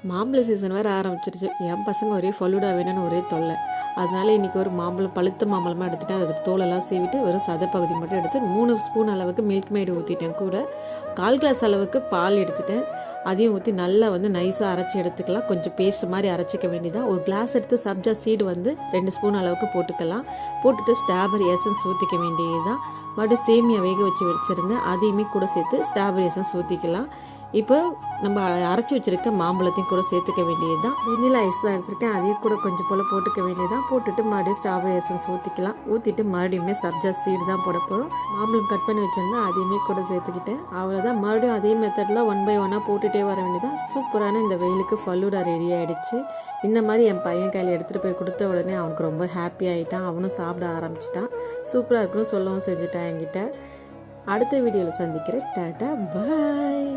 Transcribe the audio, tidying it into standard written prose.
மாம்பழ சீசன் வேறு ஆரம்பிச்சிருச்சு. என் பசங்க ஒரே ஃபலூடா வேணும்னு ஒரே தொல்லை. அதனால இன்றைக்கி ஒரு மாம்பழம் பழுத்த மாம்பழமாக எடுத்துகிட்டு அதை தோலெல்லாம் சீவிட்டு வெறும் சதை பகுதி மட்டும் எடுத்து 3 ஸ்பூன் அளவுக்கு மில்க் மேடு ஊற்றிட்டேன். கூட 1/4 கிளாஸ் அளவுக்கு பால் எடுத்துட்டேன். அதையும் ஊற்றி நல்லா நைஸாக அரைச்சி எடுத்துக்கலாம். கொஞ்சம் பேஸ்ட் மாதிரி அரைச்சிக்க வேண்டியதான். ஒரு கிளாஸ் எடுத்து சப்ஜா சீடு 2 ஸ்பூன் அளவுக்கு போட்டுக்கலாம். போட்டுட்டு ஸ்ட்ராபெரி எசன்ஸ் ஊற்றிக்க வேண்டியதுதான். மறுபடியும் சேமியா வேக வச்சுருந்தேன். அதையுமே கூட சேர்த்து ஸ்ட்ராபெரி எசன்ஸ் ஊற்றிக்கலாம். இப்போ நம்ம அரைச்சி வச்சுருக்க மாம்பழத்தையும் கூட சேர்த்துக்க வேண்டியது தான். வெண்ணிலா ஐஸ் தான் எடுத்துருக்கேன். அதையும் கூட கொஞ்சம் போல் போட்டுக்க வேண்டியதான். போட்டுட்டு மறுபடியும் ஸ்ட்ராபெரி எசன்ஸ் ஊற்றிக்கலாம். ஊற்றிட்டு மறுபடியுமே சப்ஜா சீடு தான் போட போகிறோம். மாம்பழம் கட் பண்ணி வச்சுருந்தேன், அதையுமே கூட சேர்த்துக்கிட்டேன். அவ்வளோதான். மறுபடியும் அதே மெத்தடில் 1 by 1 போட்டுகிட்டே வர வேண்டியதான். சூப்பரான இந்த வெயிலுக்கு ஃபலூடா ரெடி ஆகிடுச்சு. இந்த மாதிரி என் பையன் கையில் எடுத்துகிட்டு போய் கொடுத்த உடனே அவனுக்கு ரொம்ப ஹாப்பி ஆகிட்டான். அவனும் சாப்பிட ஆரம்பிச்சிட்டான். சூப்பராக இருக்குன்னு சொல்லவும் செஞ்சுட்டான் என்கிட்ட. அடுத்த வீடியோவில் சந்திக்கிறேன். டாட்டா பாய்.